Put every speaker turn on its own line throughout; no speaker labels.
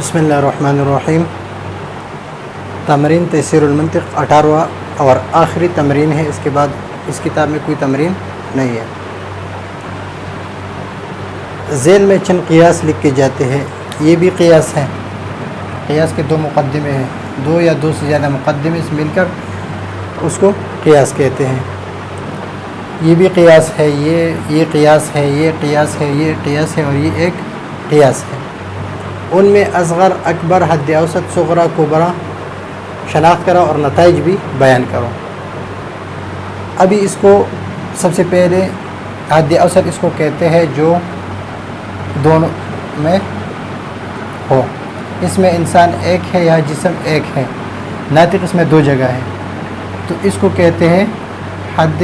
بسم اللہ الرحمن الرحیم۔ تمرین تیسیر المنطق 18واں اور آخری تمرین ہے، اس کے بعد اس کتاب میں کوئی تمرین نہیں ہے۔ ذیل میں چند قیاس لکھ کے جاتے ہیں، یہ بھی قیاس ہیں۔ قیاس کے دو مقدمے ہیں، دو یا دو سے زیادہ مقدمے مل کر اس کو قیاس کہتے ہیں۔ یہ بھی قیاس ہے، یہ قیاس ہے، یہ قیاس ہے، یہ قیاس ہے اور یہ ایک قیاس ہے۔ ان میں اصغر، اکبر، حد اوسط، صغرا، کبرا شناخت کرو اور نتائج بھی بیان کرو۔ ابھی اس کو سب سے پہلے حد اوسط اس کو کہتے ہیں جو دونوں میں ہو۔ اس میں انسان ایک ہے یا جسم ایک ہے، ناطق اس میں دو جگہ ہے، تو اس کو کہتے ہیں حد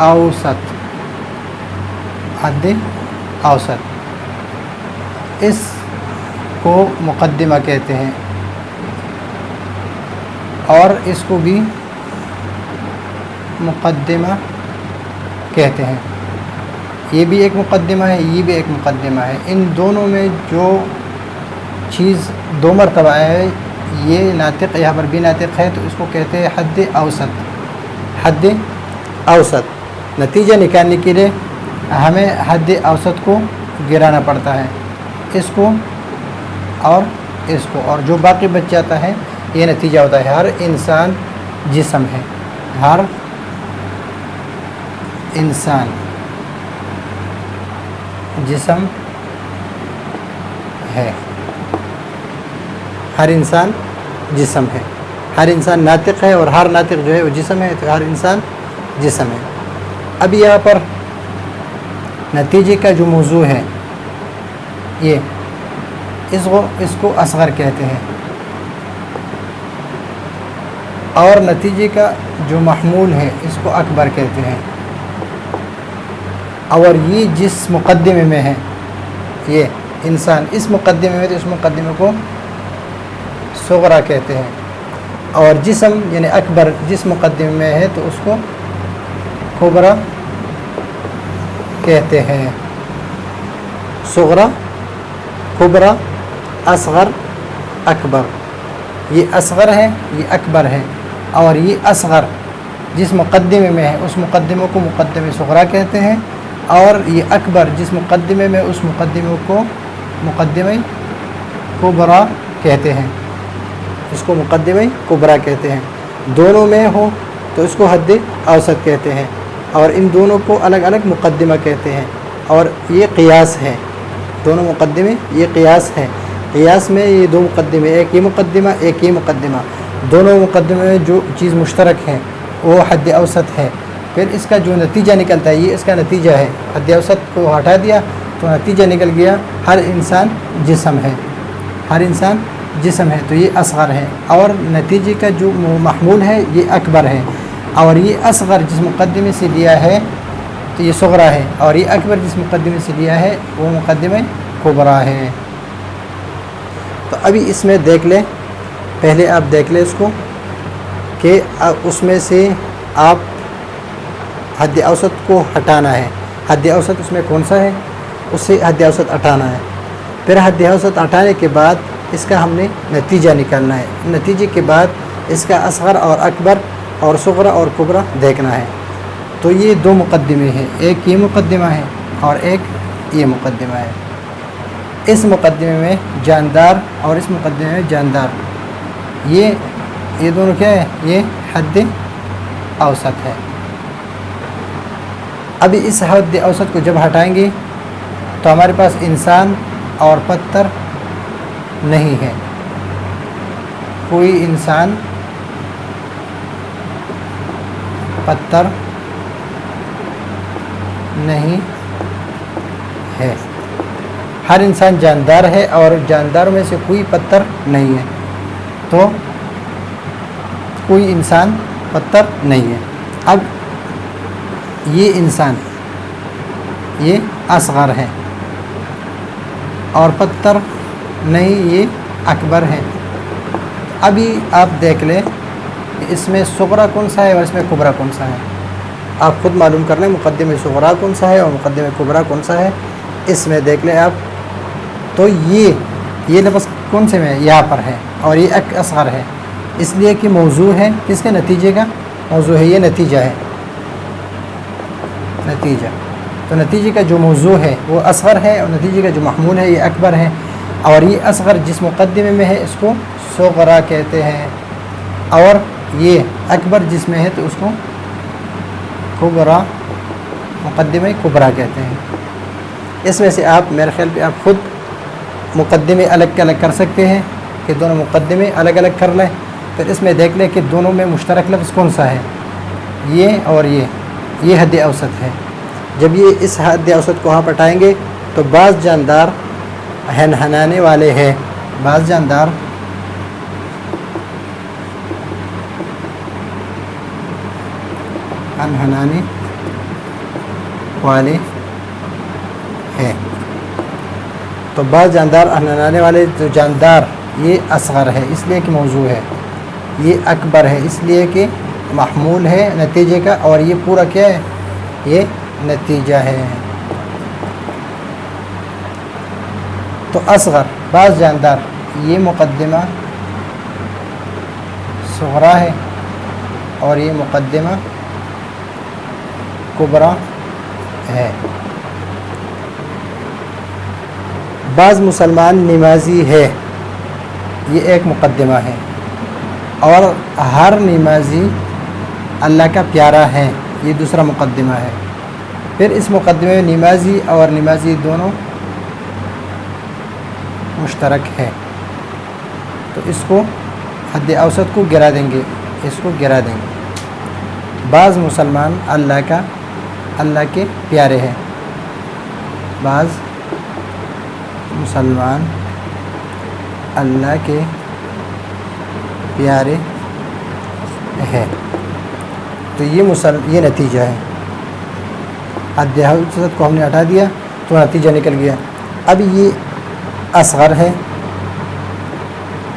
اوسط۔ حد اوسط اس کو مقدمہ کہتے ہیں اور اس کو بھی مقدمہ کہتے ہیں۔ یہ بھی ایک مقدمہ ہے، یہ بھی ایک مقدمہ ہے۔ ان دونوں میں جو چیز دو مرتبہ ہے، یہ ناطق یہاں پر بھی ناطق ہے، تو اس کو کہتے ہیں حد اوسط۔ حد اوسط نتیجہ نکالنے کے لیے ہمیں حد اوسط کو گرانا پڑتا ہے، اس کو اور اس کو، اور جو باقی بچ جاتا ہے یہ نتیجہ ہوتا ہے۔ ہر انسان جسم ہے، ہر انسان جسم ہے، ہر انسان جسم ہے، ہر انسان ناطق ہے اور ہر ناطق جو ہے وہ جسم ہے، تو ہر انسان جسم ہے۔ اب یہاں پر نتیجے کا جو موضوع ہے یہ اس کو اصغر کہتے ہیں، اور نتیجے کا جو محمول ہے اس کو اکبر کہتے ہیں، اور یہ جس مقدمے میں ہے یہ انسان اس مقدمے میں، تو اس مقدمے کو صغرا کہتے ہیں، اور جسم یعنی اکبر جس مقدمے میں ہے تو اس کو کبرا کہتے ہیں۔ صغرا، کبرا، اصغر، اکبر۔ یہ اصغر ہے، یہ اکبر ہے، اور یہ اصغر جس مقدمے میں ہے اس مقدمے کو مقدمے صغرا کہتے ہیں، اور یہ اکبر جس مقدمے میں اس مقدمے کو مقدمہ کبرا کہتے ہیں، اس کو مقدمہ کبرا کہتے ہیں۔ دونوں میں ہو تو اس کو حد اوسط کہتے ہیں، اور ان دونوں کو الگ الگ مقدمہ کہتے ہیں، اور یہ قیاس ہے۔ دونوں مقدمے یہ قیاس ہے۔ قیاس میں یہ دو مقدمے، ایک یہ مقدمہ ایک یہ مقدمہ، دونوں مقدمے میں جو چیز مشترک ہے وہ حد اوسط ہے۔ پھر اس کا جو نتیجہ نکلتا ہے یہ اس کا نتیجہ ہے۔ حد اوسط کو ہٹا دیا تو نتیجہ نکل گیا ہر انسان جسم ہے، ہر انسان جسم ہے، تو یہ اصغر ہے، اور نتیجے کا جو محمول ہے یہ اکبر ہے، اور یہ اصغر جس مقدمے سے لیا ہے تو یہ صغرا ہے، اور یہ اکبر جس مقدمے سے لیا ہے وہ مقدمہ کبرا ہے۔ تو ابھی اس میں دیکھ لیں، پہلے آپ دیکھ لیں اس کو کہ اس میں سے آپ حد اوسط کو ہٹانا ہے۔ حد اوسط اس میں کون سا ہے، اس سے حد اوسط ہٹانا ہے۔ پھر حد اوسط ہٹانے کے بعد اس کا ہم نے نتیجہ نکالنا ہے، نتیجے کے بعد اس کا اصغر اور اکبر اور صغرا اور کبرا دیکھنا ہے۔ تو یہ دو مقدمے ہیں، ایک یہ مقدمہ ہے اور ایک یہ مقدمہ ہے۔ اس مقدمے میں جاندار اور اس مقدمے میں جاندار، یہ دونوں کیا ہے، یہ حد اوسط ہے۔ ابھی اس حد اوسط کو جب ہٹائیں گے تو ہمارے پاس انسان اور پتھر نہیں ہے، کوئی انسان پتھر نہیں ہے، ہر انسان جاندار ہے اور جانداروں میں سے کوئی پتھر نہیں ہے، تو کوئی انسان پتھر نہیں ہے۔ اب یہ انسان یہ اصغر ہے اور پتھر نہیں، یہ اکبر ہے۔ ابھی آپ دیکھ لیں کہ اس میں صغرا کون سا ہے اور اس میں کبرا کون سا ہے، آپ خود معلوم کر لیں مقدمہ صغرا کون سا ہے اور مقدمہ کبرا کون سا ہے۔ اس میں دیکھ لیں آپ، تو یہ یہ لفظ کون سے میں یہاں پر ہے اور یہ ایک اصغر ہے، اس لیے کہ موضوع ہے کس کے؟ نتیجے کا موضوع ہے، یہ نتیجہ ہے، نتیجہ۔ تو نتیجے کا جو موضوع ہے وہ اصغر ہے اور نتیجے کا جو محمول ہے یہ اکبر ہے، اور یہ اصغر جس مقدمے میں ہے اس کو صغرا کہتے ہیں، اور یہ اکبر جس میں ہے تو اس کو کبرا، مقدمہ کبرا کہتے ہیں۔ اس میں سے آپ میرے خیال پہ آپ خود مقدمے الگ الگ کر سکتے ہیں کہ دونوں مقدمے الگ الگ کر لیں، پھر اس میں دیکھ لیں کہ دونوں میں مشترک لفظ کون سا ہے، یہ اور یہ حد اوسط ہے۔ جب یہ اس حد اوسط کو وہاں پٹائیں گے تو بعض جاندار ہنہنانے والے ہیں، بعض جاندار ہنہنانے والے ہیں، تو بعض جاندار ہنہنانے والے، جو جاندار یہ اصغر ہے اس لیے کہ موضوع ہے، یہ اکبر ہے اس لیے کہ محمول ہے نتیجے کا، اور یہ پورا کیا ہے؟ یہ نتیجہ ہے۔ تو اصغر بعض جاندار یہ مقدمہ صغرا ہے اور یہ مقدمہ کبرا ہے۔ بعض مسلمان نمازی ہے، یہ ایک مقدمہ ہے، اور ہر نمازی اللہ کا پیارا ہے، یہ دوسرا مقدمہ ہے۔ پھر اس مقدمے میں نمازی اور نمازی دونوں مشترک ہے، تو اس کو حد اوسط کو گرا دیں گے، اس کو گرا دیں گے۔ بعض مسلمان اللہ کے پیارے ہیں، بعض مسلمان اللہ کے پیارے ہیں، تو یہ نتیجہ ہے۔ حد اوسط کو ہم نے ہٹا دیا تو نتیجہ نکل گیا۔ اب یہ اصغر ہے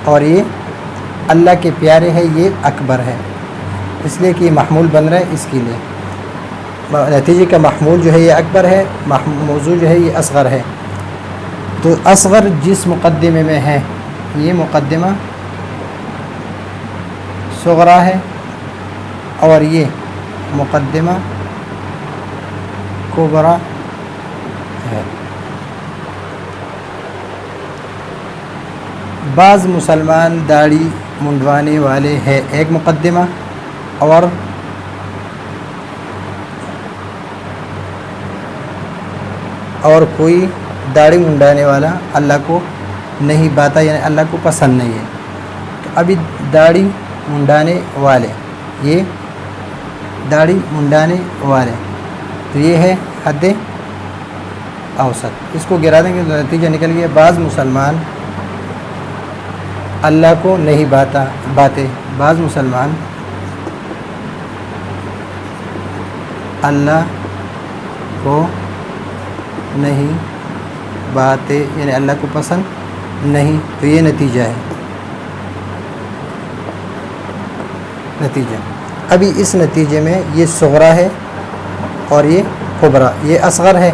اور یہ اللہ کے پیارے ہے، یہ اکبر ہے، اس لیے کہ یہ محمول بن رہا ہے، اس کے لیے نتیجے کا محمول جو ہے یہ اکبر ہے، موضوع جو ہے یہ اصغر ہے۔ تو اصغر جس مقدمے میں ہے یہ مقدمہ صغرا ہے، اور یہ مقدمہ کبرا ہے۔ بعض مسلمان داڑھی منڈوانے والے ہیں، ایک مقدمہ، اور کوئی داڑھی منڈانے والا اللہ کو نہیں باتا، یعنی اللہ کو پسند نہیں ہے۔ تو ابھی داڑھی منڈانے والے، یہ داڑھی منڈانے والے، تو یہ ہے حد اوسط، اس کو گرا دیں گے تو نتیجہ نکل گیا۔ بعض مسلمان اللہ کو نہیں باتے، بعض مسلمان اللہ کو نہیں باتے، یعنی اللہ کو پسند نہیں، تو یہ نتیجہ ہے، نتیجہ۔ ابھی اس نتیجے میں یہ صغرا ہے اور یہ کبرا، یہ اصغر ہے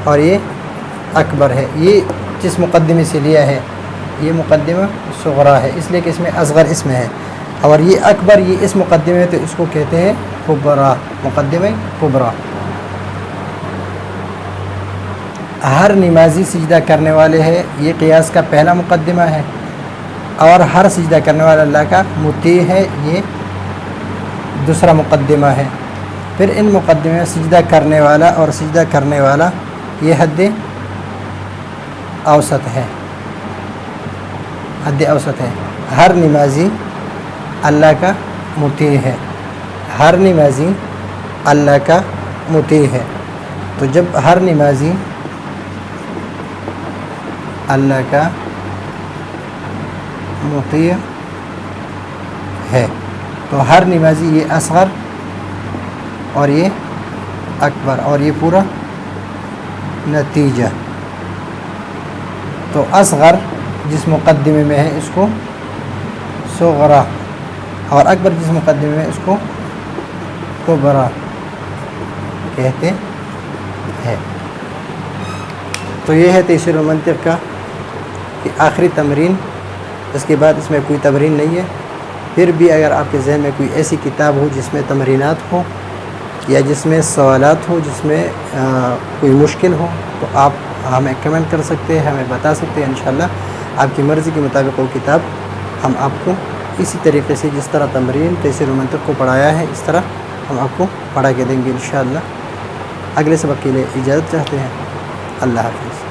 اور یہ اکبر ہے۔ یہ جس مقدمے سے لیا ہے یہ مقدمہ صغرا ہے، اس لیے کہ اس میں اصغر اس میں ہے، اور یہ اکبر یہ اس مقدمے میں، تو اس کو کہتے ہیں کبرا، مقدمہ کبرا۔ ہر نمازی سجدہ کرنے والے ہے، یہ قیاس کا پہلا مقدمہ ہے، اور ہر سجدہ کرنے والا اللہ کا مطیع ہے، یہ دوسرا مقدمہ ہے۔ پھر ان مقدمے میں سجدہ کرنے والا اور سجدہ کرنے والا یہ حد اوسط ہے، حد اوسط ہے۔ ہر نمازی اللہ کا مطیع ہے، ہر نمازی اللہ کا مطیع ہے۔ تو جب ہر نمازی اللہ کا مطیع ہے تو ہر نمازی یہ اصغر اور یہ اکبر، اور یہ پورا نتیجہ۔ تو اصغر جس مقدمے میں ہے اس کو صغرا، اور اکبر جس مقدمے میں اس کو کبرا کہتے ہیں۔ تو یہ ہے تیسیر المنطق کا کہ آخری تمرین، اس کے بعد اس میں کوئی تمرین نہیں ہے۔ پھر بھی اگر آپ کے ذہن میں کوئی ایسی کتاب ہو جس میں تمرینات ہوں یا جس میں سوالات ہوں، جس میں کوئی مشکل ہو، تو آپ ہمیں کمنٹ کر سکتے ہیں، ہمیں بتا سکتے ہیں۔ انشاءاللہ آپ کی مرضی کے مطابق وہ کتاب ہم آپ کو اسی طریقے سے جس طرح تمرین تیسیر المنطق کو پڑھایا ہے اس طرح ہم آپ کو پڑھا کے دیں گے انشاءاللہ۔ اگلے سبق کے لیے اجازت چاہتے ہیں۔ اللہ حافظ۔